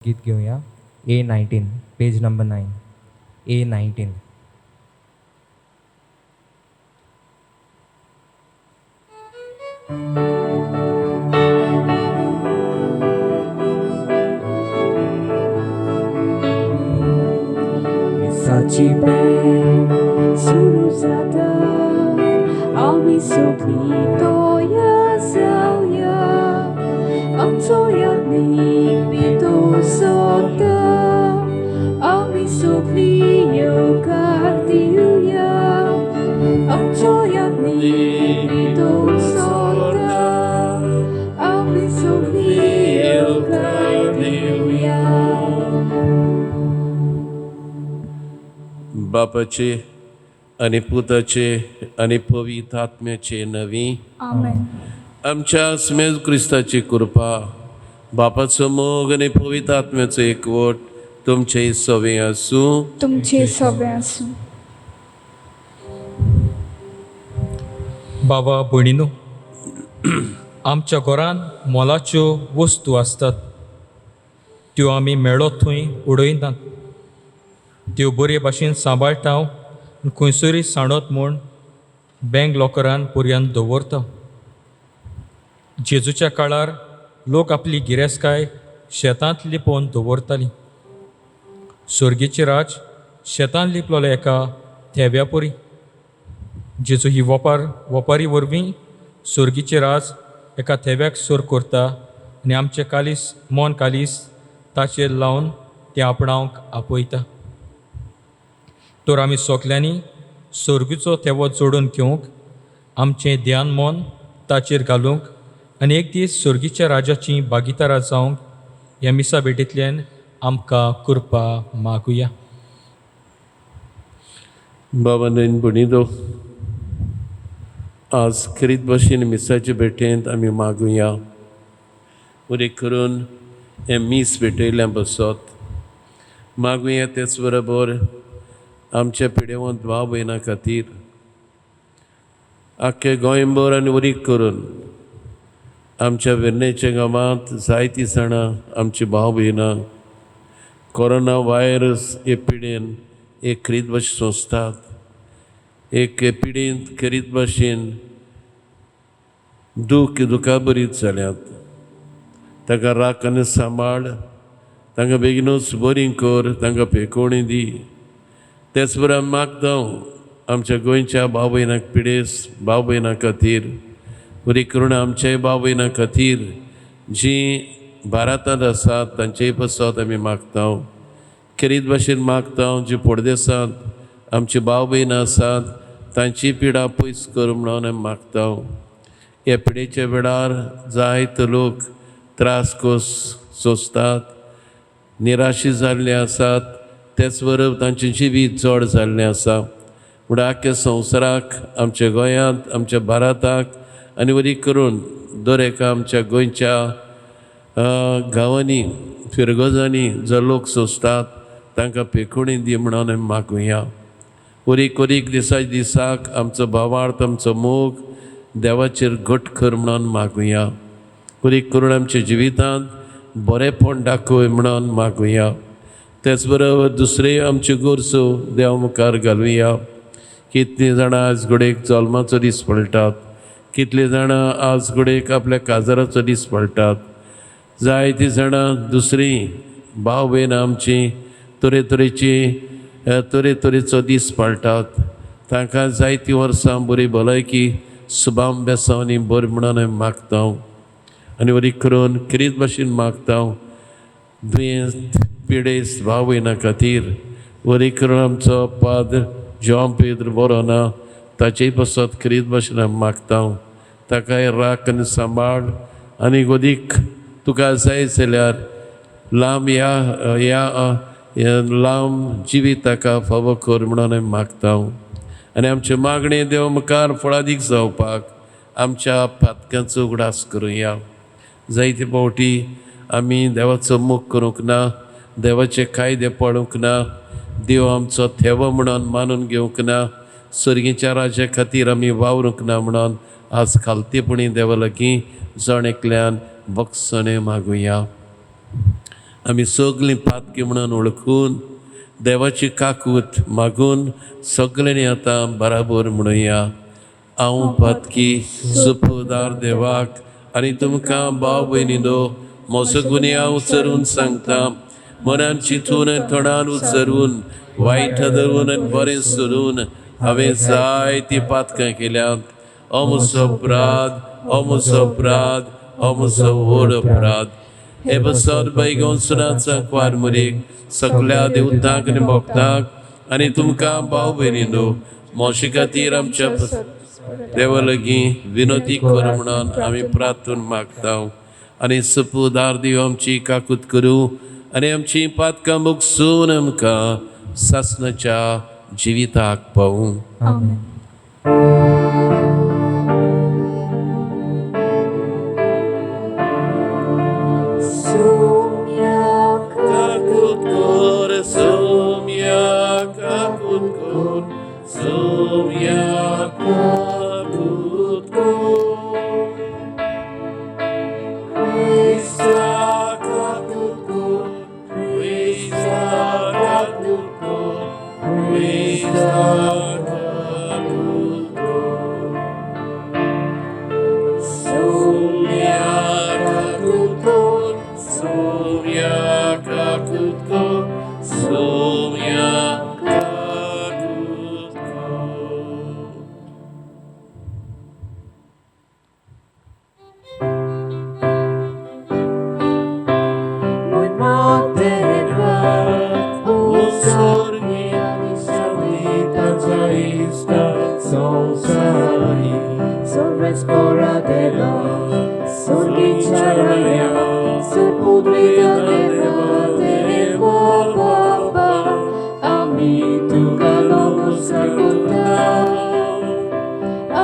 गीत घेऊया. A19 page number 9. A19. Saci ben suruzada Almi soklito ya zelja Anto ya ni bito sota Almi soklio kartiu ya Anto ya ni bito sota Almi soklio kartiu ya बापाचे आणि पुताचे आणि पवित्र आत्म्याचे नवी Amen. आमच्या स्मेज क्रिस्ताची कृपा बापाचो मोग आणि पवित्र आत्म्याचो एकवट तुमचे सवे आसूं. तुमचे सगळे असो. बाबा भयणीनो, आमच्या घरान मोलाच्यो वस्तू आसतात त्यो आमी मेळो थंय उडयनात. त्यो बरे भाशेन सांबाळटा आनी खंयसरी सांडत म्हूण बँक लॉकरान पर्यंत दवरता. जेजूच्या काळार लोक आपली गिरेस्तकाय शेतांत लिपोवन दवरतालीं. स्वर्गीचे राज शेतान लिपलोल्या एका थेब्या परी. जेजू ही वपारी वरवीं स्वर्गीचे राज एका थेब्याक सोर करता आनी आमचें कालीस मोन कालीस ताचेर लावन तें आपणावंक आपयता. तर आमी सोगल्यांनी स्वर्गीचो थेवो जोडून घेवंक आमचें ध्यान मोन ताचेर घालूंक आनी एक दीस स्वर्गीच्या राजाची भागीदारां जावंक ह्या मिसा भेटींतल्यान आमकां कृपा मागुया. बाबा नैन भणिदो, आज खरीत भाशेन मिसाचे भेटेंत आमी मागुया. उरे करून हे मीस भेटयल्या बसत मागुया. तेच बरोबर आमच्या पिडेवंत भाव भयणां खातीर आख्खे गोंयभर आनी उरीक करून आमच्या वेर्णेच्या गांवांत जायतीं जाणां आमची भाव भयणां कोरोना वायरस हे पिडेन एक खरीत भाशेन सोंसतात. एक पिडेंत खरीत भाशेन दुखा बरीच जाल्यात. ताका राख आनी सांबाळ, तांकां बेगीनूच बरी कर, तांकां पेकोवणी दी. तेच बरोबर मागता आमच्या गोंयच्या भाव भयणांक पिडेस भाव भयणां खातीर बरी करून आमच्याय भाव भयणां खातीर जीं भारतांत आसात तांचेय पसत आमी मागता. खरीत भाशेन मागता जीं परदेसांत आमची भाव भयणां आसात तांची पिडा पयस कर म्हणून आमी मागता. ह्या पिडेच्या वेळार जायते लोक त्रास सोंसतात, निराशी जाल्ले आसात. तेच बरोबर तांचें जिवीत जड जाल्लें आसा. म्हणून आख्ख्या संवसाराक, आमच्या गोंयांत, आमच्या भारताक आनी बरी करून दर एका आमच्या गोंयच्या गांवांनी फिरगोजांनी जो लोक सोंसतात तांकां पेखोवणी दी म्हणून आमी मागुया. ओरीक दिसाक आमचो भावार्थ, आमचो मोग देवाचेर घट कर म्हणून मागुया. ओरीक करून आमच्या जिवितांत बरेंपण दाखय म्हणून मागुया. तेच बरोबर दुसरे आमच्यो गोरसो देवा मुखार घालुया. कितलीं जाणां आज घडयेक जल्माचो दीस पळटात, कितलीं जाणां आज घडयेक आपल्या काजाराचो दीस पळटात. जायतीं जाणां दुसरीं भाव भयणां आमचीं तरेचो दीस पाळटात. तांकां जायतीं वर्सां बरी भलायकी सुबाम बेसांवनी बरी म्हणून हांवें मागता. आनी बरी करून खरीत भाशेन मागता दुयेंत पिडेस्त भाव भयणां खातीर बरी करून आमचो पाद्र जॉन पेद्र बरो ना ताचेय पसत खरीत भाशेन हांव मागता. ताकाय राख आनी सांबाळ आनी गोदीक तुका जाय जाल्यार लांब लांब जिवीत ताका फावो कर म्हणून हांवें मागता. आनी आमचे मागणी देव मुखार फळादीक जावपाक आमच्या फातक्यांचो उगडास करुया. जायते फावटी आमी देवाचो मोग करूंक ना, देवाचे कायदे पळोवंक ना, देव आमचो थेवो म्हणून मानून घेवंक ना, सर्गीच्या राजा खातीर आमी वावरूंक ना म्हणून आज खालतेपणी देवा लागीं जण एकल्यान बक्षणे मागुया. आमी सगलीं पातकी म्हणून ओळखून देवाची काकूत मागून सगल्यांनी आतां बराबर म्हणुया. हांव पातकी सुपुदार देवाक आनी तुमकां भाव भयणीनो म्हजो गुन्यांव उचरून सांगता. मनान चिंतून आनी तोंडान उच्चरून वायट धरून आनी बरें सोडून हांवें जायतीं पातकां केल्यात. हो म्हजो अपराध, हो म्हजो अपराध, हो म्हजो व्हड अपराध. हे बसत बैगोन सुनाचा क्वारमुरीक सगल्या देवतांक आनी भक्तांक आनी तुमकां भाव भयणीनो मोशे खातीर आमच्या देवा लागीं विनोदी कर म्हणून आमी प्रार्थून मागता. आनी सुपुदार देव आमची काकूत करूं आनी आमची पातकां मुगसून आमकां सासणाच्या जिविताक पावूं. आमेन. Kakut kor, sumya kakut kor, sumya kakut kor. Krista kakut kor, Krista kakut kor, Krista kakut kor. Sumya kakut kor, sumya kakut kor, sumya kakut kor. Mój materac, usorniani santita zaista, sonsari, sorresporadera, sorgicharaya, sepudrida deva, deva baba, ami tu kalamos kakuta,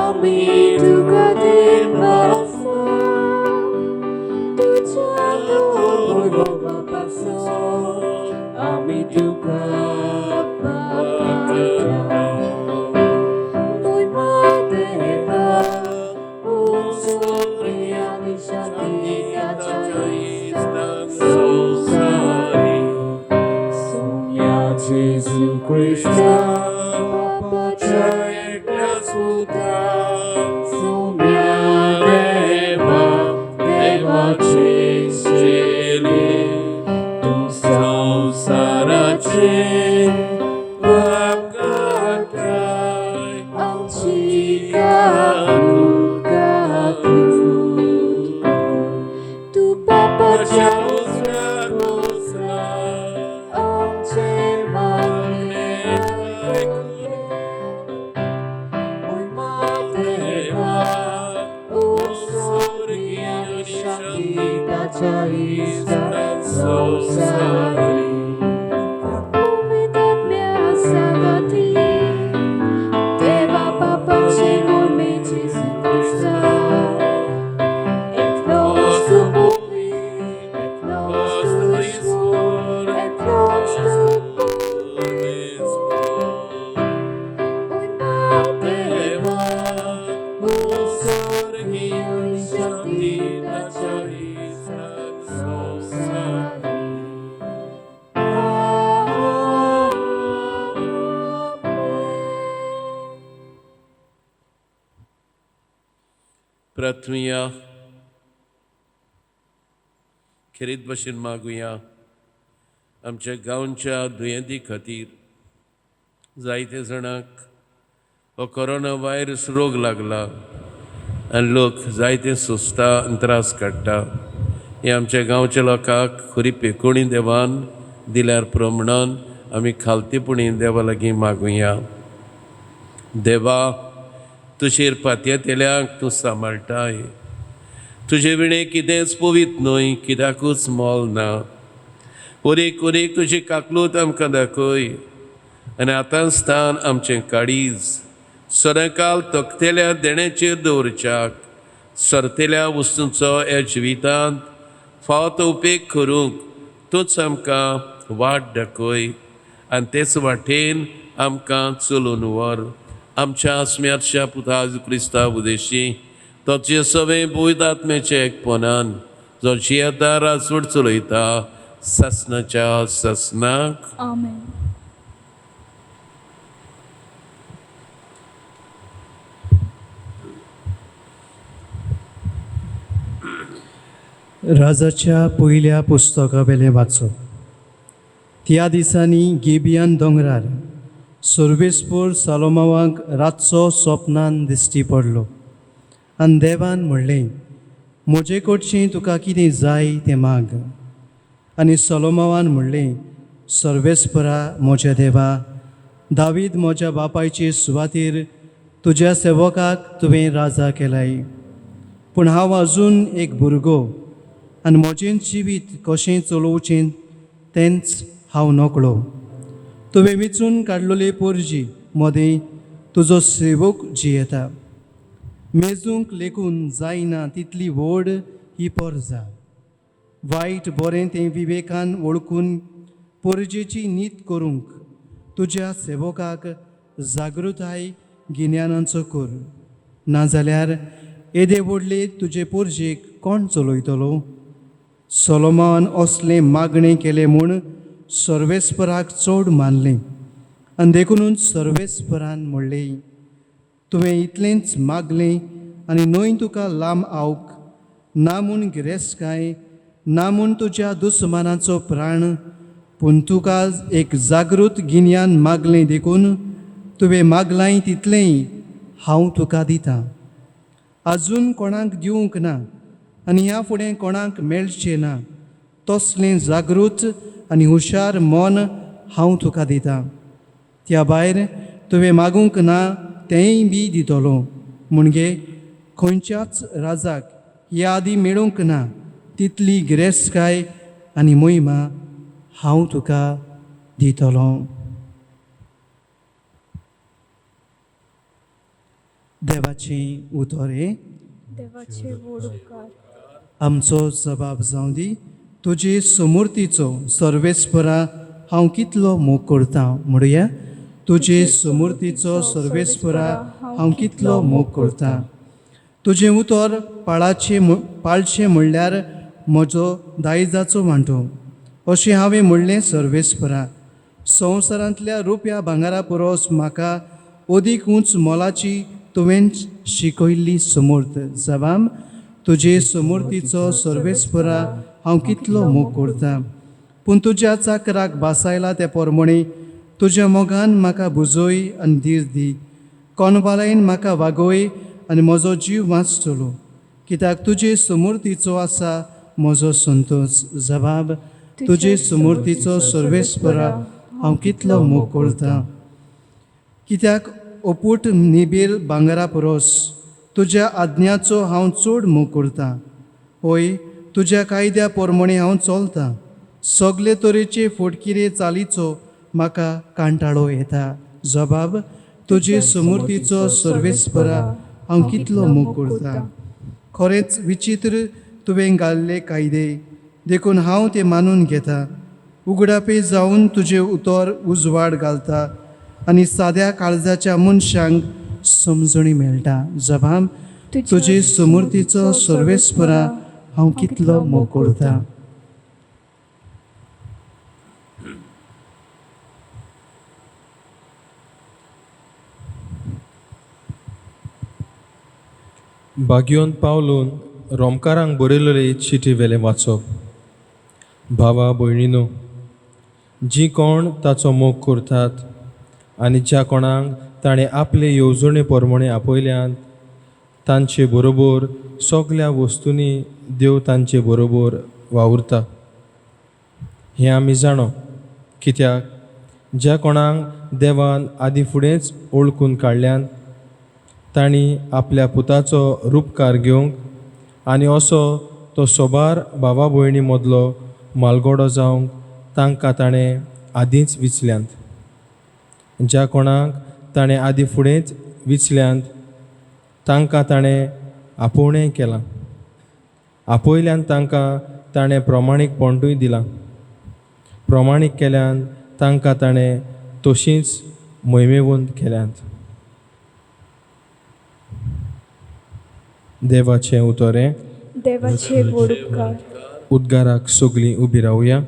ami tu kadeva sa, tu jago baba paso, ami tu kapakata. Mój matera, usorniani santita zaista, sonsari, Jezu Krista, Papa Jaya Suda, Sumya Deva, Deva Chistili, Tu Sansarache, Pagatai, Amchikaku, Tu Papa Jaya प्रथमिया खेरीत भाशेन मागुया आमच्या गांवच्या दुयेंती खातीर. जायते जाणांक हो corona virus रोग लागला आनी लोक जायते सोंसता आनी त्रास काडटा. हे आमच्या गांवच्या लोकांक खरी पेकोणी देवान दिल्यार प्रमाणान आमी खालतीपणी देवा लागीं मागुया. देवा, तुजेर पातयेतेल्यांक तूं सांबाळटाय. तुजे विणे कितेंच पवित न्हय, कित्याकूच मोल ना. ओरेक ओरेक तुजी काकलूत आमकां दाखय आनी आतांस्तान आमचें काळीज सदांकाल तकतेल्या देण्याचेर दवरच्याक सरतेल्या वस्तूंचो ह्या जिवितांत फावत उपेग करूंक तूंच आमकां वाट दाखय आनी तेच वाटेन आमकां चलून व्हर. आमच्या आस्म्याच्या पुता क्रिस्ता उदेशी तोचे सवे पवित्र आत्म्याचे एकपणान जो जियेता राजवट चलयता ससनाच्या ससनाक आमेन. राजाच्या पयल्या पुस्तका वेलें वाचप. त्या दिसांनी गिबियन दोंगरार सर्वेस्पर सालोमावाक रातचो स्वप्नान दिश्टी पडलो आनी देवान म्हणलें, म्हजे कडचें तुका कितें जाय तें माग. आनी सोलोमावान म्हणलें, सर्वेस्परा म्हज्या देवा, दावीद म्हज्या बापायचे सुवातेर तुज्या सेवकाक तुवें राजा केलाय. पूण हांव आजून एक भुरगो आनी म्हजें जिवीत कशें चलोवचें तेंच हांव नकळो. तुवें वेंचून काडलोले पोरजी मदें तुजो सेवक जियेता. मेजूंक लेकून जायना तितली व्हड ही परजा. वायट बरें तें विवेकान वळखून पोरजेची नीत करूंक तुज्या सेवकाक जागृताय गिन्यानाचो कर. नाजाल्यार येदे व्हडले तुजे पोरजेक कोण चलयतलो? सोलोमोन असलें मागणें केलें म्हूण सर्वेस्पराक चड मानलें आनी देखूनच सर्वेस्परान म्हणलें, तुवें इतलेंच मागलें आनी न्हय तुका लांब आवक, ना म्हूण गिरेस्तकाय, ना म्हूण तुज्या दुस्मानाचो प्राण, पूण तुका एक जागृत गिन्यान मागलें देखून तुवें मागलांय तितलेंय हांव तुका दितां. आजून कोणाक दिवंक ना आनी ह्या फुडें कोणाक मेळचें ना तसलें जागृत आनी हुशार मन हांव तुका दितां. त्या भायर तुवें मागूंक ना तेंय बी दितलो. म्हणजे खंयच्याच राजाक ह्या आदी मेळूंक ना तितली गिरेस्तकाय आनी मोहिमा हांव तुका दितलो. देवाचें उतोरें. देवाचे व्हड उपकार. आमचो जबाब जावं दी. तुजे समूर्तीचो सर्वेस्परा हांव कितलो मोग करतां. म्हणुया, तुजे समूर्तीचो सर्वेस्परा हांव कितलो मोग करतां. तुजें उतर पाळचें म्हणल्यार म्हजो दायजाचो वांटो. अशें हांवें म्हणलें सर्वेस्परा. संवसारांतल्या रुप्या भांगारा परस म्हाका अदीक उंच मोलाची तुवें शिकयल्ली समूर्त. जबाब, तुजे समूर्तीचो सर्वेस्परा हांव कितलो मोग करतां. पूण तुज्या चाकराक बासायला ते पोरमणे तुज्या मोगान म्हाका बुजोय आनी धीर दी. कोणबालायन म्हाका वागोय आनी म्हजो जीव वाचतलो, कित्याक तुजे समूर्तीचो आसा म्हजो संतोश. जबाब, तुजे समूर्तीचो सर्वेस्परा हांव कितलो मोग करतां. कित्याक ओपूट निबेल भांगारा परस तुज्या आज्ञाचो हांव चड मोग करतां. होय, तुज्या कायद्या पोरमणे हांव चलतां. सगले तरेचे फोटकिरे चालीचो म्हाका कांटाळो येता. जबाब, तुजे समूर्तीचो सर्वेस्परा हांव कितलो मोग करतां. खरेंच विचित्र तुवें घाल्ले कायदे देखून हांव ते मानून घेतां. उगडापे जावन तुजे उतर उजवाड घालता आनी साद्या काळजाच्या मनशांक समजणी मेळटा. जबाब, तुजे समूर्तीचो सर्वेस्परा हांव कितलो मोग करतां. बागयोन पावलून रोमकारांक बरयलेली चिटी वेलें वाचप. भावा भयणीनो, जी कोण ताचो मोग करतात आनी ज्या कोणाक ताणें आपले येवजणे पोरमणे आपयल्यात तांचे बरोबर सगल्या वस्तूंनी देव तांचे बरोबर वावुरता. हें आमी जाणो, कित्याक ज्या कोणाक देवान आदी फुडेंच ओळखून काडल्यान तांणी आपल्या पुताचो रूपकार घेवंक आनी असो तो सोबार भावा भयणी मदलो मालगोडो जावंक तांकां ताणें आदींच विचल्यांत. ज्या कोणाक ताणें आदी फुडेंच विचल्यांत तांकां ताणें आपोवणें केलां. आपयल्यान तांकां ताणें प्रमाणीकपणूय दिलां. प्रमाणीक केल्यान तांकां ताणें तशींच मोहिमेवंत केल्यांत. देवाचें उतोरें. देवाचे व्हड उपकार. उद्गाराक सगलीं उबी रावया.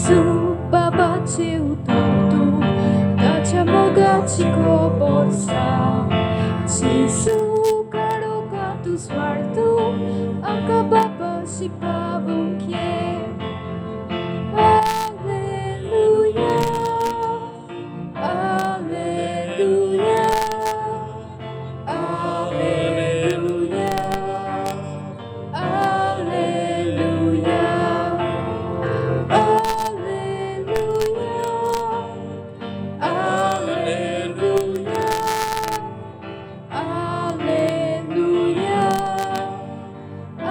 जेसू बाबाचे उतर तू ताच्या मोगाची कोबोरसा जेसू काढो का तू स्वार्थू आका बाबाशी पावूंक ये Alleluia, Alleluia, Alleluia, Alleluia, Alleluia, Alleluia, Alleluia,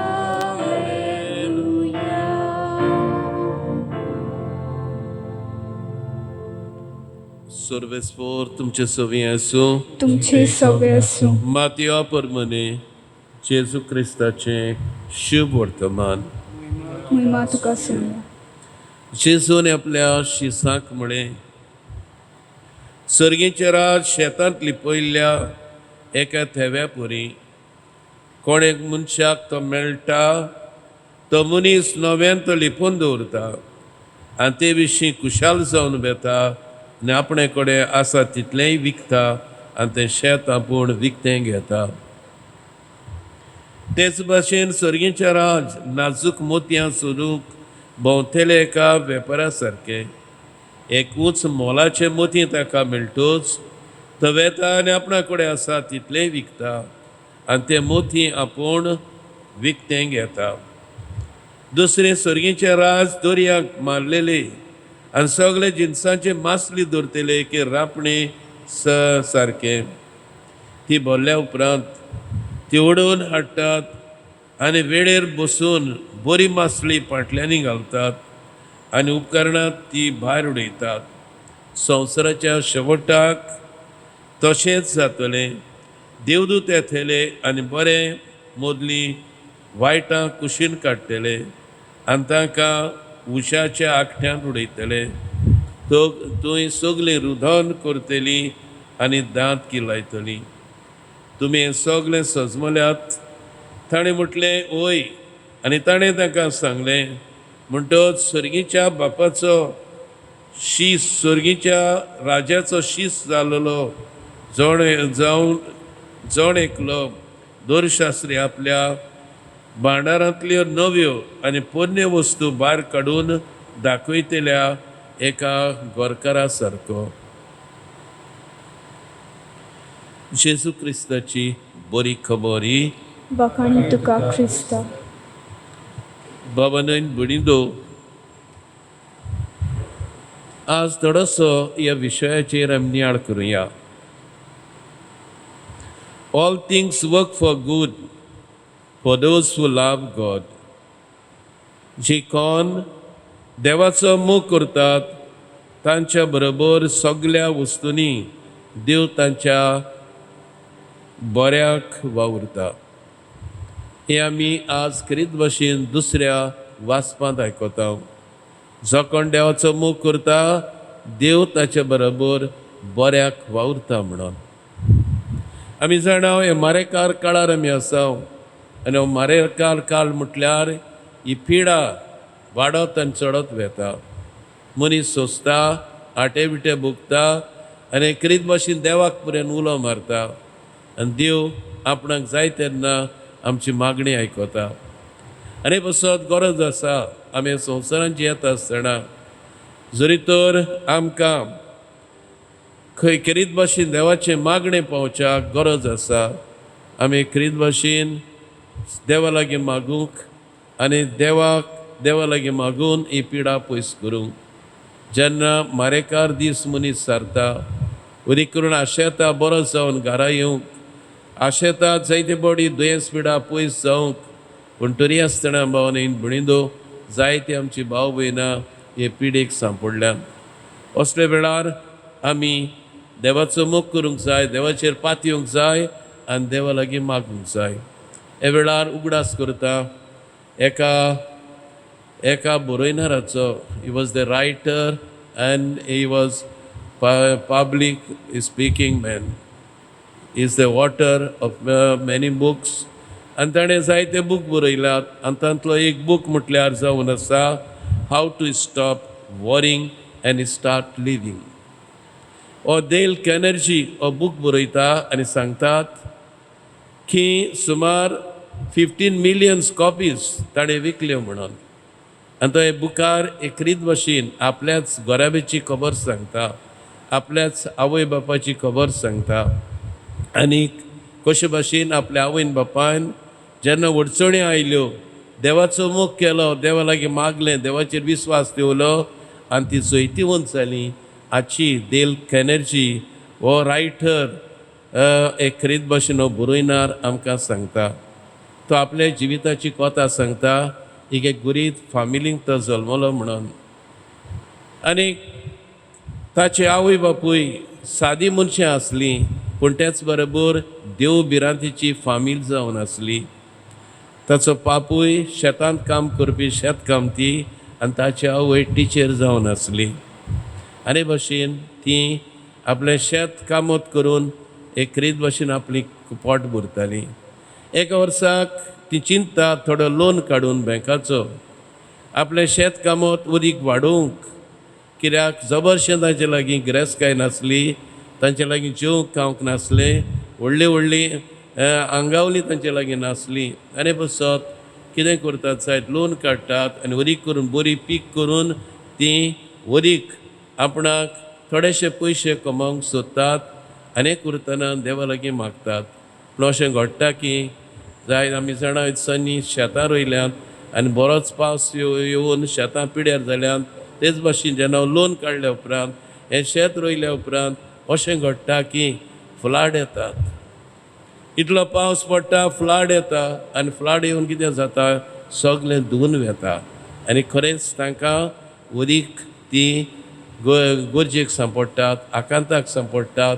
Alleluia. सर्वेस्पोर तुमचे सवी आसूं. तुमचे सवे आसूं. मातया परमने जेजू क्रिस्ताचे शुभ वर्तमान. महिमा तुका सोन्या. जेजून आपल्या शिसांक म्हणे सर्गेचे राज शेतांत लिपयल्ल्या एका थेव्या परी कोण एक मनशाक तो मेळटा तो मनीस नव्यान तो लिपोवन दवरता आनी ते विशीं खुशाल जावन बेता आनी आपणे कडेन आसा तितलेंय विकता आनी तें शेत आपूण विकतें घेता. तेच भाशेन सर्गेचे राज नाजूक मोतयां सोदूंक भोंवतेले एका वेपारा सारके. एक उंच मोलाचे मोती ताका मेळटूच तो वेता आनी आपणा कडेन आसा तितलेंय विकता आनी ते मोती आपूण विकतें घेता. दुसरे सर्गेचे राज दर्याक मारलेले आनी सगळे जिन्सांचे मासली दवरतेले की रापणे सारके. ती भरल्या उपरांत ती ओडून हाडटात आनी वेळेर बसून बरी मासली फाटल्यांनी घालतात आनी उपकरणांत ती भायर उडयतात. संवसाराच्या शेवटाक तशेंच जातलें. देवदूत येतले आनी बरें मोदली वायटां कुशीन काडटले आनी तांकां उशाच्या आखट्यांत उडयतले. थंय सगळीं रुधन करतलीं आनी दांत किलायतलीं. तुमी हें सगळें सजमल्यात. ताणें म्हटलें ओय आनी ताणें तांकां सांगलें म्हणटच सर्गीच्या बापाचो शीस सर्गीच्या राजाचो शीस जाल्लो जण एकलो दोरशास्त्री आपल्या भांडारांतल्यो नव्यो आनी पोरण्यो वस्तू भायर काडून दाखयतल्या एका गोरकारा सारको. जेजू क्रिस्ताची बरी खबर ही. बखाणी तुका ख्रिस्ता. बाबा नयन बुडिंदो आज थोडोसो ह्या विशयाचेर आमी नियाळ करुया. All things work for good for those who love God. जी कोण देवाचो मोग करतात तांच्या बरोबर सगळ्या वस्तूंनी देव तांच्या बऱ्याक वावुरता. हे आमी आज करीत भाशेन दुसऱ्या वाचपांत आयकता. जो कोण देवाचो मोग करता देव ताच्या बरोबर बऱ्याक वावुरता म्हणून. आमी जाणा हे मारेकार काळार आमी आसा आनी हो मारेकार काळ म्हटल्यार ही पिडा वाडत आनी चडत वेता. मनीस सोंसता आटे बिटे भोगता आनी करीत भाशेन देवाक पर्यंत उलो मारता आनी देव आपणाक जाय तेन्ना आमची मागणी आयकता. आनी बसत गरज आसा आमी संवसारांत जियेता आसतना जरी तर आमकां खंय करीत भाशेन देवाचे मागणे पावच्याक गरज आसा. आमी करीत भाशेन देवा लागीं मागूंक आनी देवा लागीं मागून ही पिडा पयस करूंक. जेन्ना मारेकार दीस मनीस सारता उरी करून आशेता बरो जावन घरा येवंक आशेता जायते बडी दुयेंस पिडा पयस जावंक. पूण तरी आसतना भावनेन भुणिंदो जायते आमची भाव भयणां हे पिडेक सांपडल्यात. असले वेळार आमी देवाचो मोग करूंक जाय, देवाचेर पातयेवंक जाय आनी देवा लागीं मागूंक जाय. हे वेळार उगडास करता एका बरयणाराचो. He was the writer and he was public speaking man. Is the author of many books आनी ताणें जायते बूक बरयल्यात आनी तांतलो एक बूक म्हटल्यार जावन आसा how to stop worrying and start living. हो डेल कॅनर्जी हो बूक बरयता आनी सांगतात की सुमार 15 मिलियन कॉपीज ताणें विकल्यो म्हणून. आनी तो हे बुकार एक रीत भाशेन आपल्याच घोराबेची खबर सांगता, आपल्याच आवय बापाची खबर सांगता आनी कशे भाशेन आपल्या आवयन बापायन जेन्ना अडचण्यो आयल्यो देवाचो मोग केलो, देवा लागीं मागलें, देवाचेर विस्वास दवरलो आनी ती जैतिवंत जाली. आजची डेल कॅनर्जी हो रायटर एक खरीद भाशेन हो बरोयणार आमकां सांगता. तो आपल्या जिविताची कथा सांगता. एक गरीब फामिलींत तो जल्मलो म्हणून आनी ताचे आवय बापूय सादी मनशां आसलीं पूण तेच बरोबर देव भिरांतीची फामील जावन आसली. ताचो बापूय शेतांत काम करपी शेतकामती आनी ताची आवय टिचर जावन आसली. आनी भाशेन ती आपलें शेत कामत करून एक रीत भाशेन आपली पोट भरताली. एका वर्साक ती चिंता थोडो लोन काडून बँकाचो आपलें शेत कामत उदीक वाडोवंक, कित्याक जबरशें तांचे लागीं गिरेस्तकाय नासली, तांचे लागीं जेवंक खावंक नासलें, व्हडली व्हडली आंगावली तांचे लागीं नासली. आनी बसत कितें करतात जायत लोन काडटात आनी वरीक करून बरी पीक करून ती वरीक आपणाक थोडेशे पयशे कमावंक सोदतात आनी करतना देवा लागीं मागतात. पूण अशें घडटा की जायत आमी जाणा दिसांनी शेतां रोयल्यांत आनी बरोच पावस येवन शेतां पिड्यार जाल्यांत. तेच भाशेन जेन्ना लोन काडल्या उपरांत हें शेत रोयल्या उपरांत अशें घडटा की फ्लाड येतात. इतलो पावस पडटा, फ्लाड येता आनी फ्लाड येवन कितें जाता, सगळें धुवन वेता आनी खरेंच तांकां वरीक ती गरजेक सांपडटात, आकांताक सांपडटात,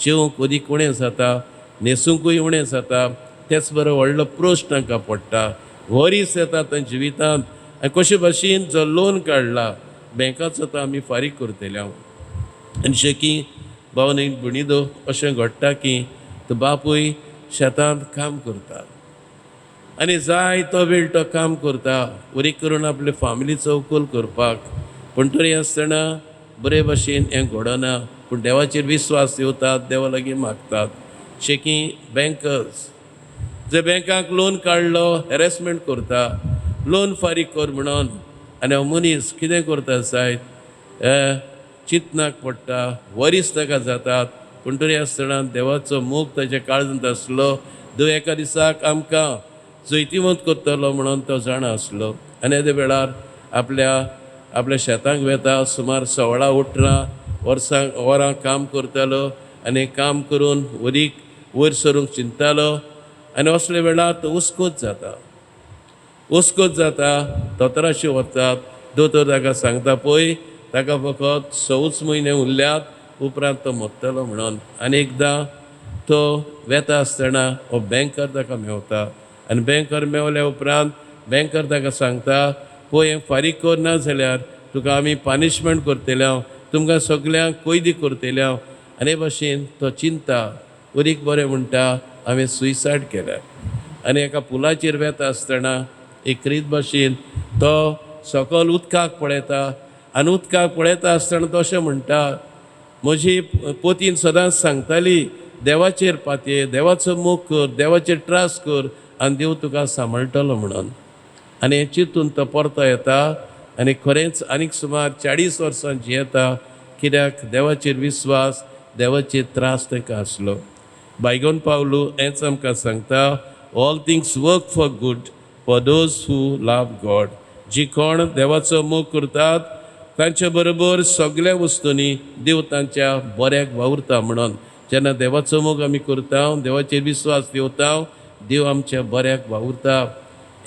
जेवंक वरीक उणें जाता, न्हेसूंकूय उणें जाता. तेच बरो व्हडलो प्रश्न तांकां पडटा, वरीस येता तांच्या जिवितांत. आनी कशे भाशेन जो लोन काडला बँकाचो तो आमी फारीक करतले. आनी शेकी भावनी भणिदो अशें घडटा की तो बापूय शेतांत काम करता आनी जाय तो वेळ तो काम करता वरीक करून आपले फामिलीचो उखल करपाक. पूण तरी आसतना बरे भाशेन हें घडना. पूण देवाचेर विस्वास दवरतात, देवा लागीं मागतात. शेकी बँकर्स जे बँकाक लोन काडलो हॅरेसमेंट करता, लोन फारीक कर म्हणून. आनी हो मनीस कितें करता जायत चिंतनाक पडटा, वरीस ताका जातात. पूण तरी आसतना देवाचो मोग ताच्या काळजांत आसलो. देव एका दिसाक आमकां जैतिवंत करतलो म्हणून तो जाणा आसलो. आनी त्या वेळार आपल्या शेतांक वेता, सुमार 16-18 वरां काम करतालो आनी काम करून वरीक वयर सरूंक चिंततालो. आनी असले वेळार तो हुस्कोत जाता, दोतोराशी वतात. दोतोर ताका सांगता पळय ताका फकत 6 म्हयने उरल्यात उपरांत तो मरतलो म्हणून. आनी एकदां तो वेता आसतना हो बँकर ताका मेवता आनी बँकर मेवल्या उपरांत बँकर ताका सांगता पळय हें फारीक कर ना जाल्यार तुका आमी पनिशमेंट करतले, तुमकां सगल्यांक कैदी करतले. आनी भाशेन तो चिंता, वरीक बरें म्हणटा हांवें सुयसायड केल्या. आनी एका पुलाचेर वेता आसतना एक रीत भाशेन तो सकयल उदकाक पळयता आनी उदकाक पळयता आसतना तो अशें म्हणटा, म्हजी पोतीन सदांच सांगताली देवाचेर पातये, देवाचो मोग कर, देवाचेर ट्रस्ट कर आनी देव तुका सांबाळटलो म्हणून. आनी हें चिंतून तो परतो येता आनी खरेंच आनीक सुमार 40 वर्सां जियेता. कित्याक देवाचेर विस्वास, देवाचेर त्रास ताका आसलो. बायगोन पावलू हेंच आमकां सांगता, all things work for good for those who love God. जी कोण देवाचो मोग करतात तांचे बरोबर सगळ्या वस्तूंनी देव तांच्या बऱ्याक वावुरता म्हणून. जेन्ना देवाचो मोग आमी करता, देवाचेर विस्वास दवरता, देव आमच्या बऱ्याक वावुरता.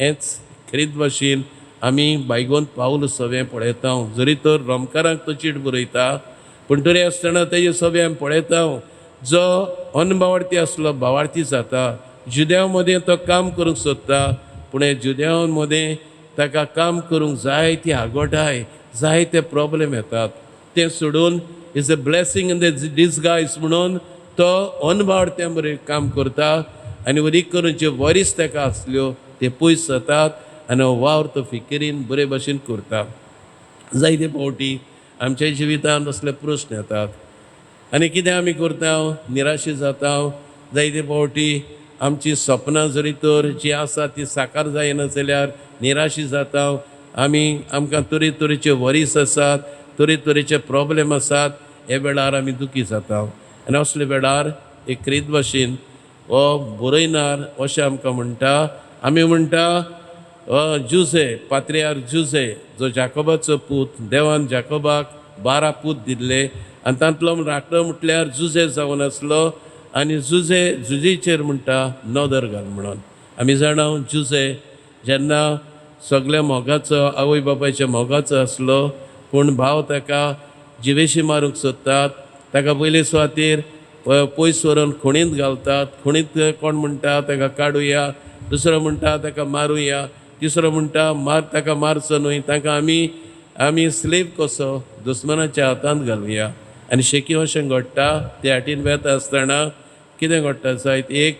हेंच खरीद भाशेन आमी बायगोन पावल सवें पळयता. जरी तर रोमकारांक तो चीट बरयता पूण तरी आसतना तेजे सवें आमी पळयता जो अनभावार्थी आसलो भावार्थी जाता. जुद्यां मदें तो काम करूंक सोदता पूण हे जुद्यां मदें ताका काम करूंक जायती आगोठाय, जायते प्रॉब्लेम येतात. तें सोडून is a blessing in the disguise म्हणून तो अनभावार्थ्यां बरें काम करता आनी वरीक करून जे वरीस ताका आसल्यो ते पयस जातात आनी हो वावर तो फिकिरीन बरे भाशेन करता. जायते फावटी आमच्या जिवितांत असले प्रश्न येतात आनी कितें आमी करता निराशी जाता जायते फावटी आमची सपनां जरी तर जीं आसा ती साकार जायना जाल्यार निराशी जाता आमकां तरेतरेचे वरीस आसात तरेतरेचे प्रॉब्लेम आसात हे वेळार आमी दुखी जाता आनी असले वेळार एक रीत भाशेन हो बरयणार अशें आमकां म्हणटा आमी म्हणटा जुजे पात्र्यार जुजे जो जाकोबाचो पूत देवान जाकोबाक 12 पूत दिल्ले आनी तांतलो राखलो म्हटल्यार जुजे जावन आसलो आनी जुजेचेर म्हणटा नदर घाल म्हणून आमी जाणा जुजे जेन्ना सगळ्या मोगाचो आवय बापायच्या मोगाचो आसलो पूण भाव ताका जिवेशी मारूंक सोदतात ताका पयले सुवातेर पयस व्हरून खुणींत घालतात खुणींत कोण म्हणटा ताका काडुया दुसरो म्हणटा ताका मारुया तिसरो म्हणटा ताका मारचो न्हय ताका आमी स्लेव कसो दुस्मनाच्या हातांत घालुया आनी शेकी अशें घडटा त्या हाटीन वेता आसतना कितें घडटा जायत एक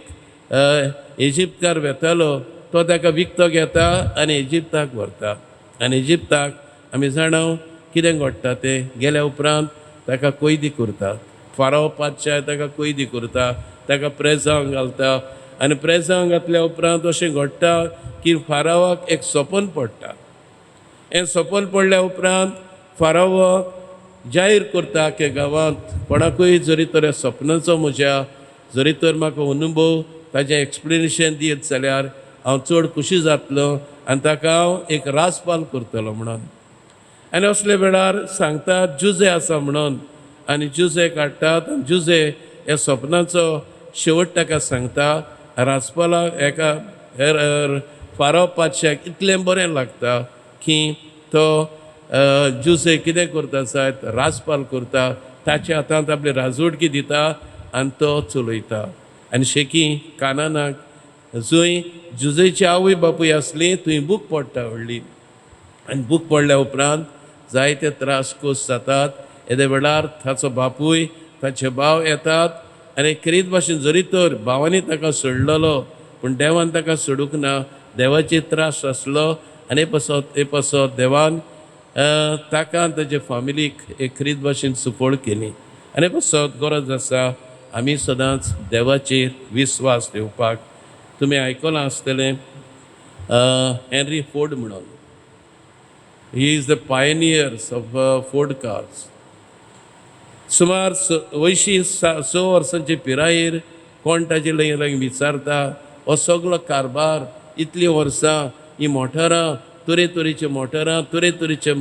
इजिप्तकार वेतालो तो ताका विकतो घेता आनी इजिप्ताक व्हरता आनी इजिप्ताक आमी जाणा कितें घडटा तें गेल्या उपरांत ताका कैदी करतात फाराव पातशाय ताका कैदी करता ताका प्रेजांत घालता आनी प्रेजांत घातल्या उपरांत अशें घडटा की फारावाक एक सपन पडटा हें सपन पडल्या उपरांत फारावाक जाहीर करता की गांवांत कोणाकूय जरी तर सपनाचो म्हज्या जरी तर म्हाका अनुभव ताजें एक्सप्लेनेशन दियत जाल्यार हांव चड खुशी जातलो आनी ताका हांव एक राजपाल करतलो म्हणून आनी असले वेळार सांगतात जुजे आसा म्हणून आनी जुजे काडटात आनी जुजे ह्या सपनाचो शेवट ताका सांगता राजपालाक एका फाराव पातशाक इतलें बरें लागता की तो जुसे कितें करता जायत राजपाल करता ताच्या हातांत आपली राजवडकी दिता आनी तो चलयता आनी शेकी कानानाक जंय जुजेची आवय बापूय आसली थंय बूक पडटा व्हडली आनी बूक पडल्या उपरांत जायते त्रास कोस जातात येदे वेळार ताचो बापूय ताचे भाव येतात आनी खरीत भाशेन जरी तर भावांनी ताका सोडलेलो पूण देवान ताका सोडूंक ना देवाचे त्रास आसलो आनी हे पासत देवान ताका ताचे फॅमिलीक एक खरीत भाशेन सुफोळ केली आनी पासत गरज आसा आमी सदांच देवाचेर विस्वास ठेवपाक तुमी आयकलां आसतलें हेनरी फोर्ड म्हणून he is the pioneers of Ford cars सुमार 6 वर्सांचे पिरायेर कोण ताजे लागीं विचारता हो सगळो कारबार इतलीं वर्सां ही मोटारां तरेतरेचे मोटारां तरेतरेचे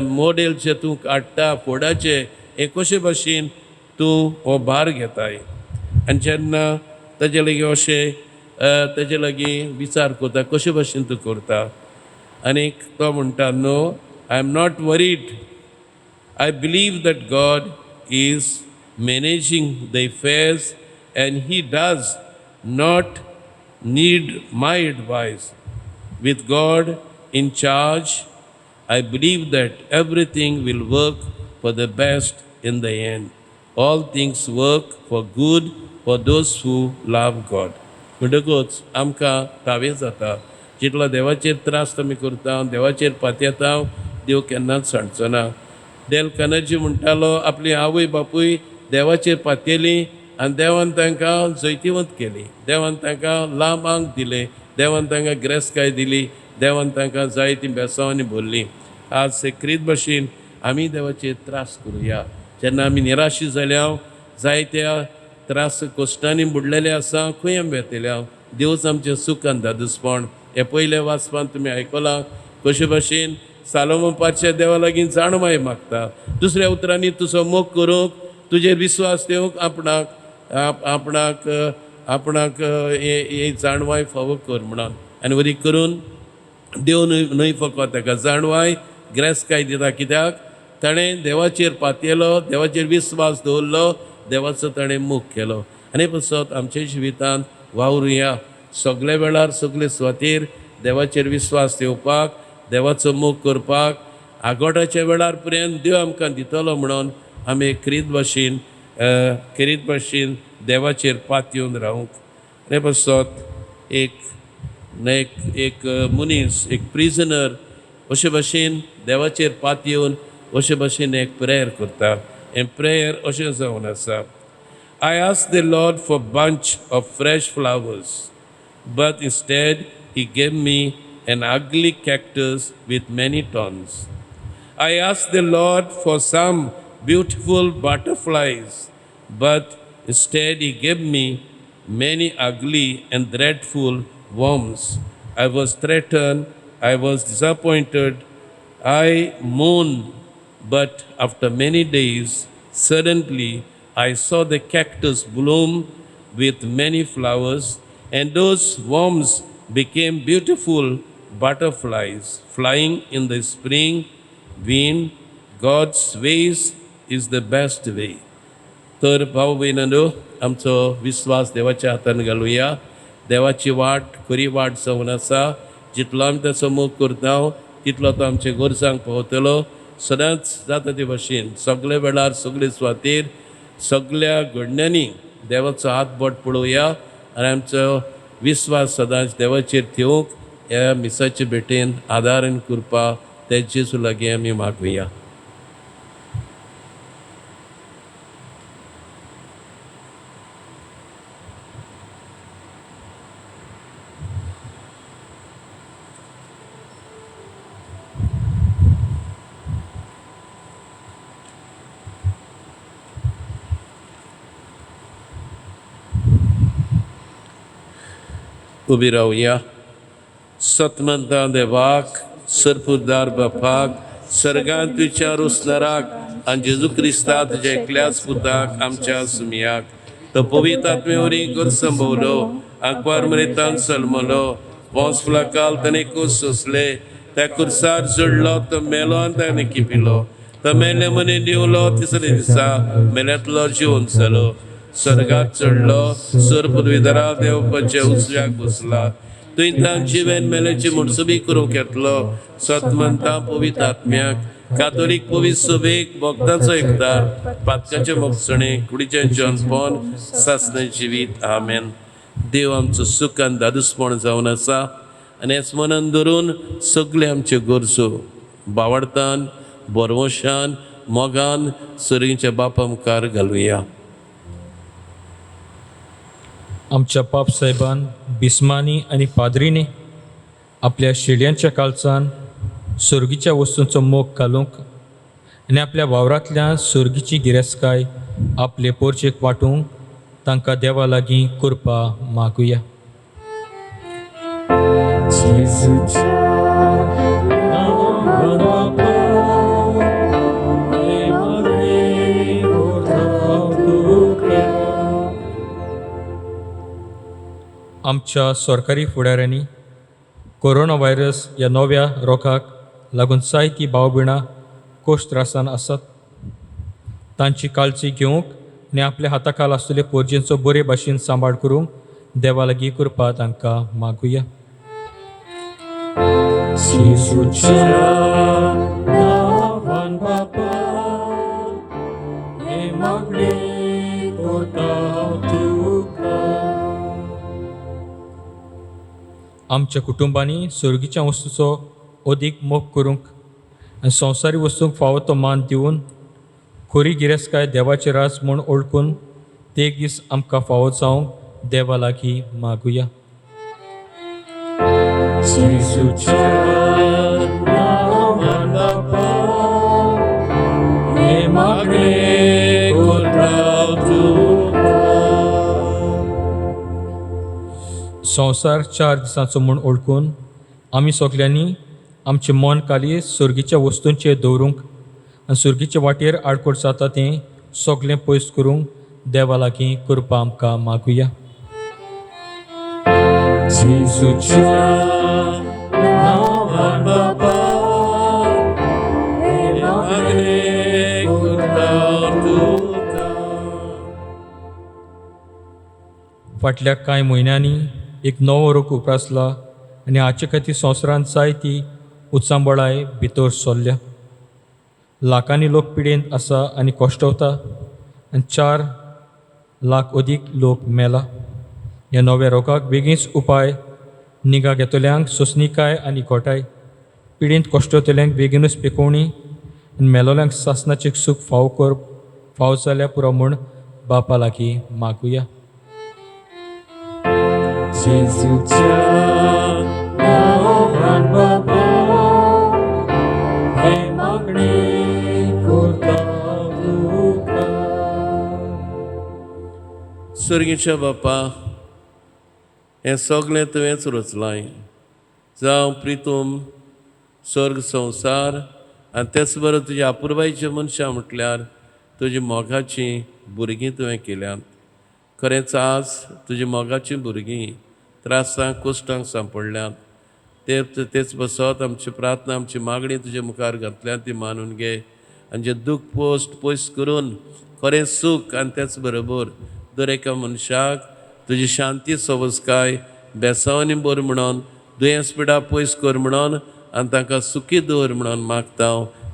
मॉडेलचे तूं काडटा फोर्डाचे हे कशे भाशेन तूं हो भार घेताय आनी जेन्ना ताजे लागीं अशें ताजे लागीं विचार करता कशे भाशेन तूं करता आनीक तो म्हणटा no I am not worried I believe that God is managing the affairs and He does not need my advice. With God in charge, I believe that everything will work for the best in the end. All things work for good for those who love God. म्हणटकूच आमकां तावे जाता जितलो देवाचेर त्रास आमी करता देवाचेर पातयेता देव केन्नाच सांडचो ना डेल कॅनर्जी म्हणटालो आपली आवय बापूय देवाचेर पातयली आनी देवान तांकां जैतिवंत केली देवान तांकां लांब आंग दिलें देवान तांकां गिरेस्तकाय दिली देवान तांकां जायतीं बेसांवांनी भरलीं आज सेक्रीत भाशेन आमी देवाचेर त्रास करुया जेन्ना आमी निराशी जाल्या जायत्या त्रास कोश्टांनी बुडलेले आसा खंय आमी बेतल्या देवच आमचें सुख आनी दादूसपण हे पयले वाचपान तुमी आयकलां कशे भाशेन सालोमोन पातशा देवा लागीं जाणवाय मागता दुसऱ्या उतरांनी तुजो मोग करूंक तुजेर विस्वास ठेवूंक आपणाक हे जाणवाय फावो कर म्हणून आनी वरी करून देव न्हय फकत ताका जाणवाय गिरेस्तकाय दिता कित्याक ताणें देवाचेर पातयलो देवाचेर विस्वास दवरलो देवाचो ताणें मोग केलो आनी पासत आमच्या जिवितांत वावरुया सगळे वेळार सगळे सुवातेर देवाचेर विस्वास ठेवपाक देवाचो मोग करपाक आगोटाच्या वेळार पर्यंत देव आमकां दितलो म्हणून आमी खरीत भाशेन देवाचेर पातयेवन रावूंक आनी पासत एक मनीस एक प्रिजनर अशे भाशेन देवाचेर पात येवन अशे भाशेन एक प्रेयर करता. हें प्रेयर अशें जावन आसा. I asked the Lord for a bunch of fresh flowers, but instead he gave me an ugly cactus with many thorns. I asked the Lord for some beautiful butterflies, but instead he gave me many ugly and dreadful worms. I was threatened, I was disappointed, I mourned, but after many days, suddenly I saw the cactus bloom with many flowers, and those worms became beautiful butterflies flying in the spring wind. God's ways is the best way. तर भाऊ बहिणांनो, आमचो विश्वास देवाच्या हातान घालुया. देवाची वाट खरी वाट जावन आसा. जितलो आमी ताचो मोग करता तितलो तो आमच्या गोरजांक पावतलो. सदांच जाता ते भाशेन सगळे वेळार सगळे सुवातेर सगळ्या घडण्यांनी देवाचो हात बोट पळोवया आनी आमचो विश्वास सदांच देवाचेर ठेवूंक ह्या मिसाचे भेटेन आदार आनी कृपा ते जेजू लागीं आमी मागुया. उबी रावया. सतमंता देवाक सरपुरदार बापाक सर्गांत विचार उसनाराक आनी जेजू क्रिस्ता तुज्या एकल्याच पुताक आमच्या सुमियाक तो पवित्र आत्मेवरी कर संभवलो आंकवार मरेतान सलमलो वंस फुलाकाल ताणें कूस सोंसले त्या कुर्सार जोडलो तो मेलो आनी ताणें किपिलो तो मेले मने दिवलो तिसरे दिसा मेल्यांतलो जिवन जालो स्वर्गात चडलो सर पदवीधरा देवपाच्या उजव्याक बसला तुवें तांक जिवेन मेलेची म्हणसुबी करूंक येतलो सतमंता पवित्र आत्म्याक कातोलीक पवित्र सभेक भक्तांचो एकदार पातकाचे मोगसणे कुडीचें जनपण सासणे जिवीत आमेन. देव आमचो सुख आनी दादूसपण जावन आसा आनी हेच मनान धरून सगळे आमच्यो गरजो बावडतान बरवशान मोगान सर्गीच्या बापा मुखार घालुया. आमच्या पाप साहेबान बिस्मानी आनी पाद्रीने आपल्या शेड्यांच्या काळचान सर्गीच्या वस्तूंचो मोग घालूंक आनी आपल्या वावरांतल्या सर्गीची गिरेस्तकाय आपले पोरचेक वांटूंक तांकां देवा लागीं कृपा मागुया. आमच्या सरकारी फुडाऱ्यांनी कोरोना व्हायरस ह्या नव्या रोगाक लागून जायती भाव भयणां कोश त्रासान आसात. तांची काळजी घेवंक आनी आपल्या हाताखाल आसलेले पोरजेंचो बरे भाशेन सांबाळ करूंक देवा लागीं कृपा तांकां मागुया. आमच्या कुटुंबांनी सर्गीच्या वस्तूचो अदीक मोग करूंक आनी संवसारी वस्तूंक फावो तो मान दिवन खरी गिरेस्तकाय देवाचे राज म्हूण ओळखून ते एक दीस आमकां फावो जावंक देवा लागीं मागुया. संवसार 4 दिसांचो म्हूण ओळखून आमी सगल्यांनी आमचें मन खाली सर्गीच्या वस्तूंचेर दवरूंक आनी सर्गीच्या वाटेर आडकोड जाता तें सगळें पयस करूंक देवा लागीं कृपा आमकां मागुया. फाटल्या कांय म्हयन्यांनी एक नवो रोग उप्रासला आनी हाचे खातीर संवसारांत जायती उत्सांबळाय भितर सरल्या. लाखांनी लोक पिडेंत आसा आनी कोश्टवता आनी 4 लाख अदीक लोक मेला. ह्या नव्या रोगाक बेगीनच उपाय निगा घेतल्यांक सोंसणीकाय आनी खोटाय पिडींत कोश्टतल्यांक बेगीनूच पिकोवणी आनी मेलोल्यांक सासणाचें सूख फाव जाल्या पुरो म्हूण बापा लागीं मागुया. जेजूच्या नांवान बाबा हे मागणी करता तुका. स्वर्गीच्या बापा, हें सगळें तुवेंच रचलाय. जावं प्रितूम स्वर्ग संवसार आनी तेच बरोबर तुज्या आपुरबायेचीं मनशां म्हटल्यार तुजी मोगाचीं भुरगीं तुवें केल्यात. खरेंच आज तुजी मोगाचीं भुरगीं त्रासांक कश्टांक सांपडल्यात. तेच बसत आमची प्रार्थना आमची मागणी तुजे मुखार घातल्या ती मानून घे. आनी जे दूख पोस्ट पयस करून खरें सूख आनी तेच बरोबर दर एका मनशाक तुजी शांती सोबस्काय बेसावनी बोर म्हणून दुयेंस पिडा पयस कर म्हणून आनी तांकां सुखी दवर म्हणून मागता.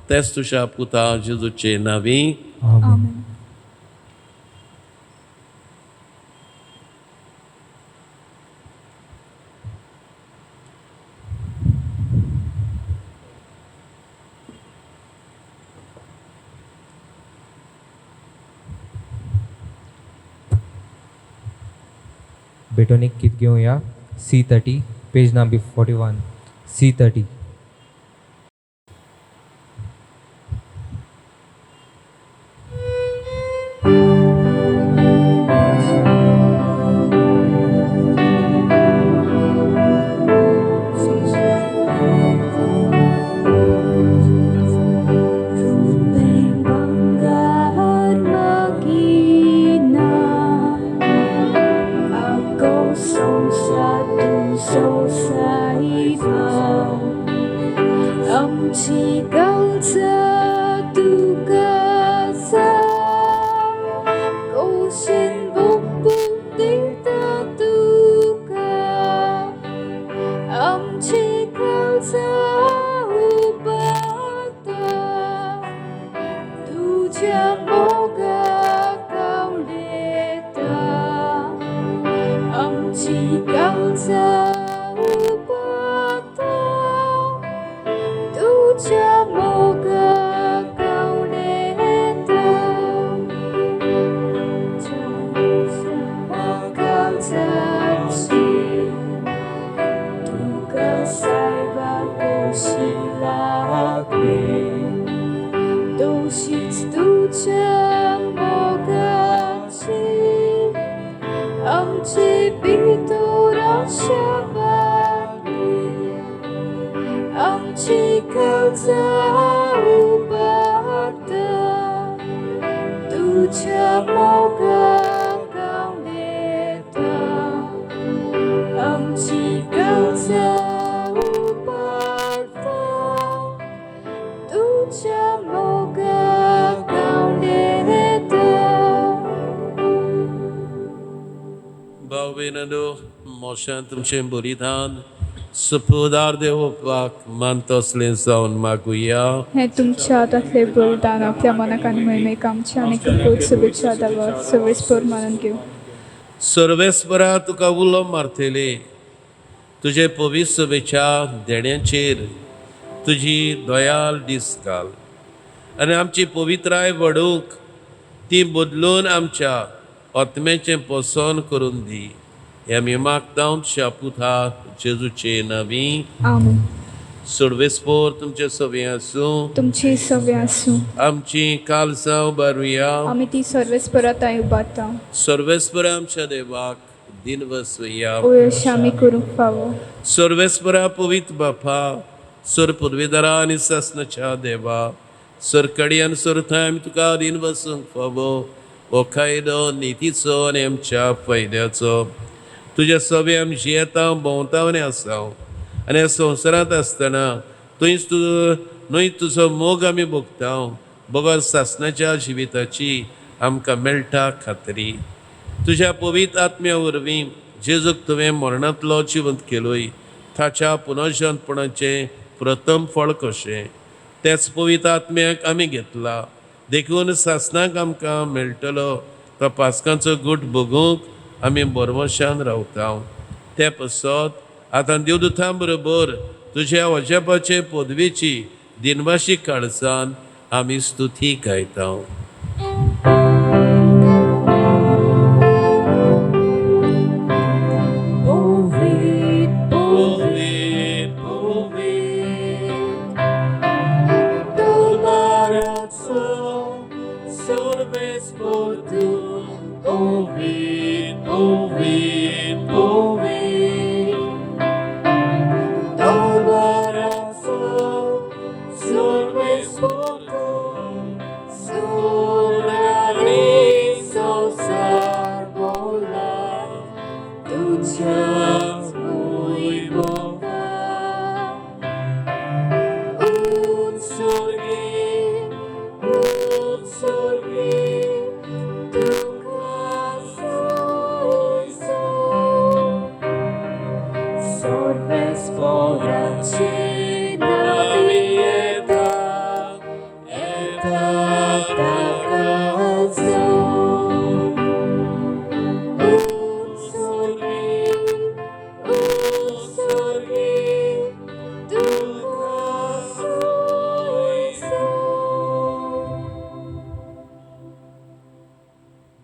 तेच तुज्या पुता जेजूचे नांवी. आमेन. बेटोनीक गीत घेवया. C30 page number 41. C30. मोशान तुमचें बलिदान सुपुदार देवपाक मानता असलें जावन मागुया. हे तुमच्या हातांतले बलिदान आपल्या मनाक आनी मोहिमेक आमच्या आनी खूब शुभेच्छा दावा सर्वेस्पर मानून घेऊ. सर्वेस्परा तुका उलो मारतले तुजे पवित्र शुभेच्छा देण्याचेर तुजी दयाल दीस घाल आनी आमची पवित्राय वडूंक ती बदलून आमच्या आत्म्याचें पोसोन करून दी. हे आमी मागता शापुता जेजूचे नांवी. आमेन. सर्वेस्पर तुमचे सवे आसूं. तुमची सव्य आसूं. आमची कालसांव बारुया. आमी ती सर्वेस्परात उबारता. सर्वेस्पर आमच्या देवाक दिनवसया. ओयश आमी करूंक फावो. सर्वेस्परा पवित्र बापा सर पदवीदारा आनी सासणाच्या देवा सर कडी आनी सर थंय आमी तुका दिनवसूंक फावो. हो कायदो नितीचो आनी आमच्या फायद्याचो तुज्या सवे आमी जियेता भोंवता आनी आसा आनी ह्या संवसारांत आसतना न्हय तुजो मोग आमी भोगता. बगर सासणाच्या जिविताची आमकां मेळटा खात्री. तुज्या पवित्र आत्म्या वरवीं जेजूक तुवें मरणांतलो जिवंत केलोय ताच्या पुनर्जन्मपणाचें प्रथम फळ कशें तेच पवित्र आत्म्याक आमी घेतला. देखून सासणाक आमकां मेळटलो तो पास्कांचो गूट भोगूंक आमी बरवशान रावता. ते पसत आतां देवदूतां बरोबर तुझ्या वचपाचे पदवेची दिनवाशी काळजान आमी स्तुती गायता.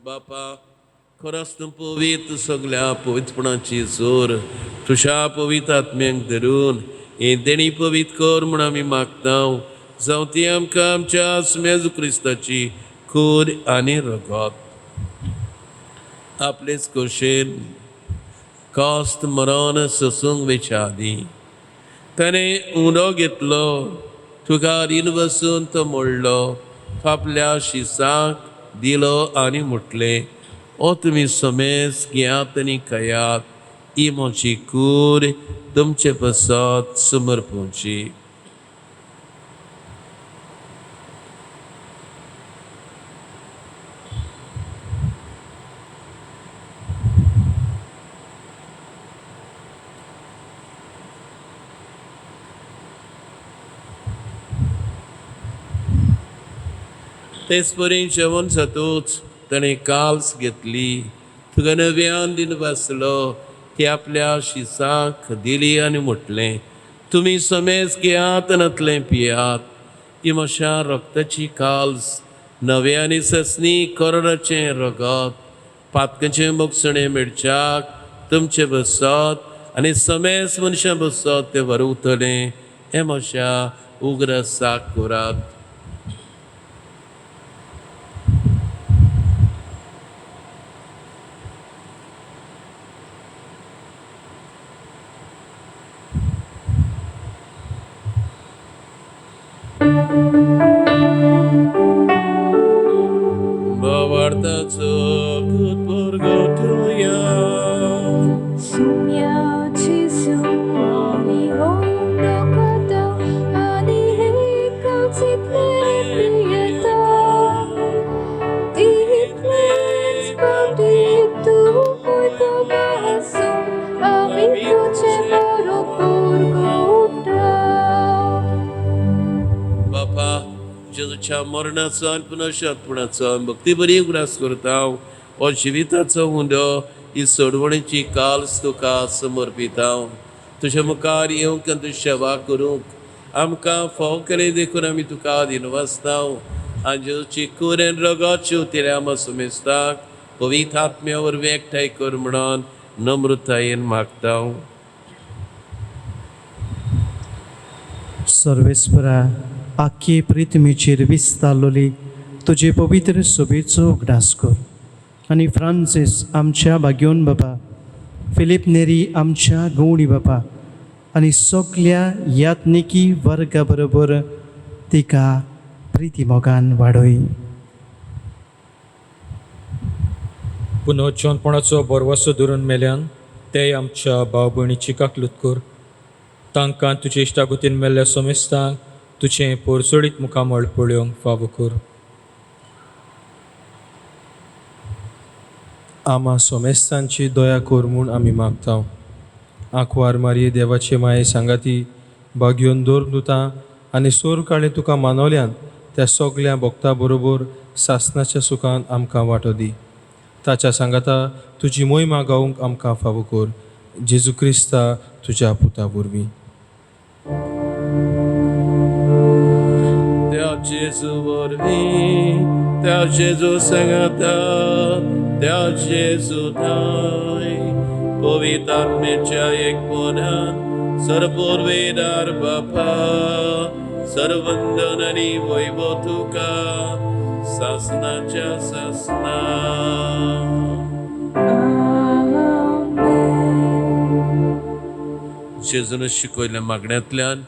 बापा, खरोच तूं पवित्र सगळ्या पवित्रपणाची जोर तुझ्या पवित्र आत्म्यांक धरून हे देणी पवित्र कर म्हूण आमी मागता. जावं ती आमकां आमच्या मेजू क्रिस्ताची खूर आनी रगत आपलेच खोशेन कास्त मरण सोसूंक वेच्या आदी ताणें उंडो घेतलो, तुका रीण वसून तो मोडलो, आपल्या शिसाक दिलो आनी म्हटलें, ओ तुमी समेज घेयात आनी खायात, ही म्हजी कूर तुमचे पसत समर्पूंची. तेच परी जेवण जातूच ताणें काल्स घेतली, तुका नव्यान दिन वाचलो, ती आपल्या शिसाक दिली आनी म्हटलें, तुमी समेज घेयात आनी पियात, ही म्हज्या रक्ताची काल्स नव्यानी ससनी कोरडाचें रगत पातकाचें मोगसणें मेडच्याक तुमचे बसत आनी समेज मनशां बसत तें वरवतलें, हें म्हज्या उग्र साक करात. Bawartaco good purgatoria. जेजूच्या मरणाचो आनी पुनशात्पणाचो भक्ती बरी उगडास करता. हो जिविताचो हुंडो ही सोडवणेची काल्स तुका समर्पिता. तुज्या मुखार येवंक आनी तुजी सेवा करूंक आमकां फाव केलें देखून आमी तुका दिनवासता. आनी जेजूची कुरेन रगत शिवतले आमी समेस्ताक पवित्र आत्म्या वरवीं एकठांय कर म्हणून नम्रतायेन मागता. सर्वेस्परा आख्खे प्रितमेचेर विस्तारलोली तुजे पवित्र सोबेचो उगडास कर आनी फ्रांसीस आमच्या भाग्योन बाबा, फिलीप नेरी आमच्या गवळी बाबा आनी सगल्या यात्निकी वर्गा बरोबर तिका प्रिती मोगान वाडय. पुनोच्चोनपणाचो बरवसो धरून मेल्यान ते आमच्या भाव भयणीची काकलूत कर. तांकां तुजे इश्टागुतीन मेल्ल्या समेस्तांक तुजें पोरसोडीत मुखामळ पळोवंक फावो कर. आमा सोमेस्तांची दया कर म्हूण आमी मागता. आंकवार मारये देवाचे माये सांगाती भाग्योन दोरदुतां आनी सोर काळें तुका मानवल्यान त्या सगल्या भक्तां बरोबर सासणाच्या सुखान आमकां वांटो दी. ताच्या सांगाता तुजी मोहिमा गावूंक आमकां फावो कर. जेजू क्रिस्ता तुज्या पुता वरवीं. जेजू वरवीं त्या जेजू सांगाता त्या जेजू थंय पवित्र आत्म्याच्या एकपणान सर्वपूर्वेदार बापा सर्ववंदन आणि वैभव तुका सासनाच्या सासना. जेजून शिकयल्या मागण्यांतल्यान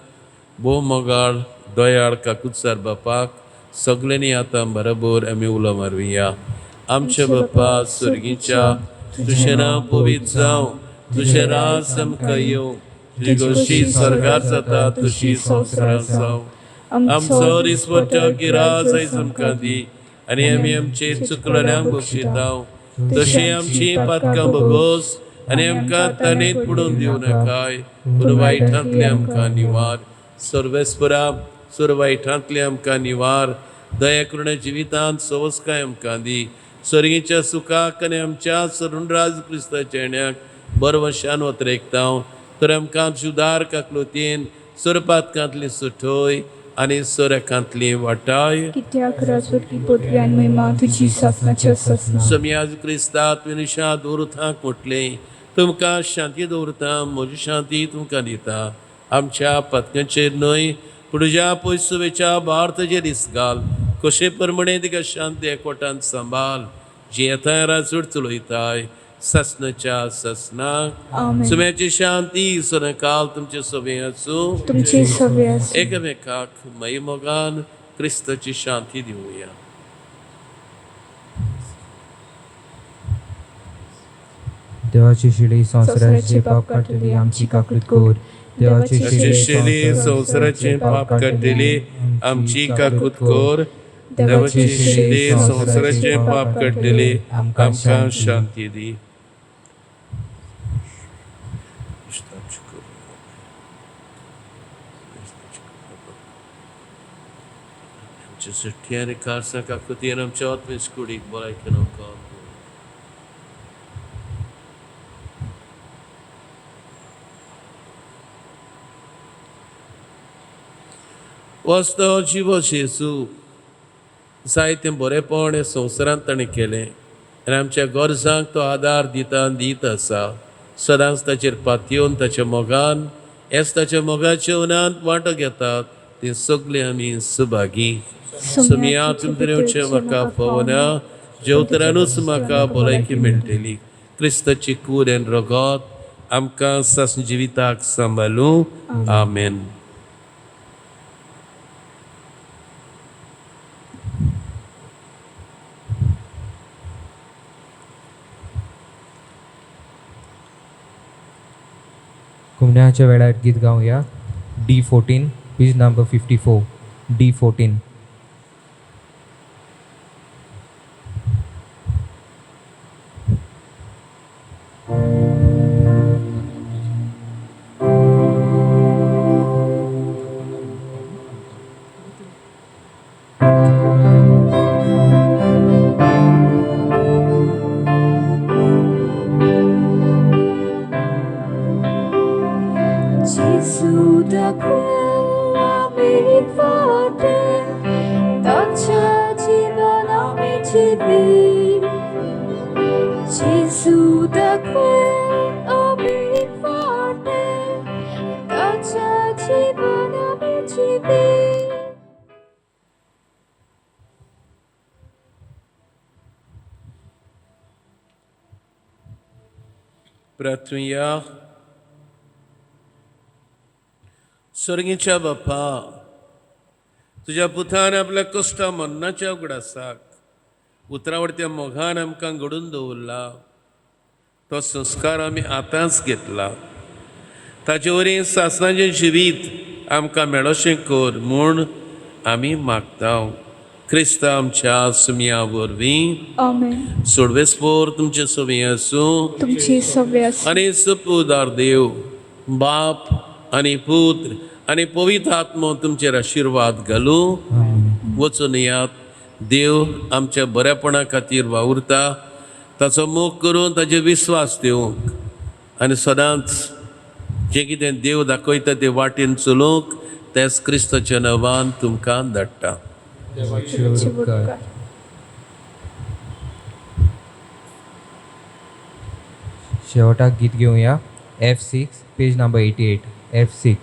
भोव मोगाळ दयाळ काकुत्सार बापाक सगल्यांनी आतां बरोबर आमी उलो मारुया. आमच्या बापा स्वर्गीच्या तुझें नांव पवित्र जावं, तुझें राज आमकां येवं, तुजी कशी स्वर्गार जाता तशी संवसारार जावं. आमचो दिसपट्टो गिराय आयज आमकां दी आनी आमी आमचे चुकलेल्यांक बक्षितांव तशी आमची पातकां बगोस आनी आमकां ताणेत पडून दिवं नाकाय पूण वायटांतले आमकां निवार. सर्वेस्परा सुर वायटांतले आमकां निवार. दया करून जिवितांत सवस्काय आमकां दी. स्वर्गीच्या सुखाक आनी आमच्या सरुणराज क्रिस्ताच्या येण्याक बरवशान वतरेकतांव तर आमकां जुदार काकलोतीन सुरपातकांतली सुटोय आनी सोरेकांतली वाटाय. कित्याक राजवटी पदवी आनी महिमा तुजी सासनाची आसना. समयाज क्रिस्तांत विनिशांत दवरतांक म्हटलें तुमकां शांती दवरता, म्हजी शांती तुमकां दिता. आमच्या पत्कांचेर न्हय पूण तुज्या पयसुवेच्या भारताचेर दीस घाल. कशे प्रमाणे तिका शांती एकवटान सांबाळ जी येताय राजवट चलयताय सासनाच्या सासनाक. आमेन. सुम्याची शांती सदांकाल तुमचे सभे आसूं. तुमची सवय आसूं. एकामेकाक मोगान क्रिस्ताची शांती दिवया. देवाची शिडी संवसाराचे पाप काढलेली आमची काकूत कोर. देवाची शिडी संवसाराचे पाप काढलेली आमची काकूत कोर. देवाची शिडी संवसाराचे पाप काढलेली आमकां शांती दी. आमच्या सुट्टी आनी कारसां काकुतीन आमच्या आत्मेच कुडीक भलायकी नौका. वस्तो जिवो जेजू जायतें बरेंपण हे संवसारांत ताणें केलें आनी आमच्या गरजांक तो आदार दिता दीत आसा. सदांच ताचेर पातयेवन ताच्या मोगान हेच ताच्या मोगाच्या उनांत वांटो घेतात ती सगळीं आमी सुभागी. सुमिया तुमचे म्हाका पवना जेवतरानूच म्हाका भलायकी मेळटली. क्रिस्ताची कूड आनी रगत आमकां सासन जिविताक सांबाळूं. आमेन. कुमण्याच्या वेळार गीत गावया. D14 page number 54. D14. Gesù da quella forte, taccia ci cibi. Gesù da quella forte, taccia ci cibi. प्रार्थूया. स्वर्गीच्या बापा तुज्या पुतान आपल्या कश्टा मरणाच्या उगडासाक उतरावडत्या मोगान आमकां घडून दवरला. तो संस्कार आमी आतांच घेतला. ताचे वरवीं सासणाचें जिवीत आमकां मेळोशें कर म्हूण आमी मागता. क्रिस्ता आमच्या सुमिया वरवीं. आमेन. सोडवेस्पोर तुमचे सवय आसूं. तुमची सवय आसूं. आनी सपुदार देव बाप आनी पुत्र आनी पवित्र आत्मो तुमचेर आशिर्वाद घालूं. वचून यात. देव आमच्या बऱ्यापणा खातीर वावुरता. ताचो मोग करून ताचे विस्वास दिवंक आनी सदांच जें कितें देव दाखयता ते वाटेन चलोवंक तेच क्रिस्ताच्या नांवान तुमकां धाडटा. देवाची देवाची ओळख कर. उपकार. शेवटाक गीत घेऊया F6 पेज नंबर 88 F6.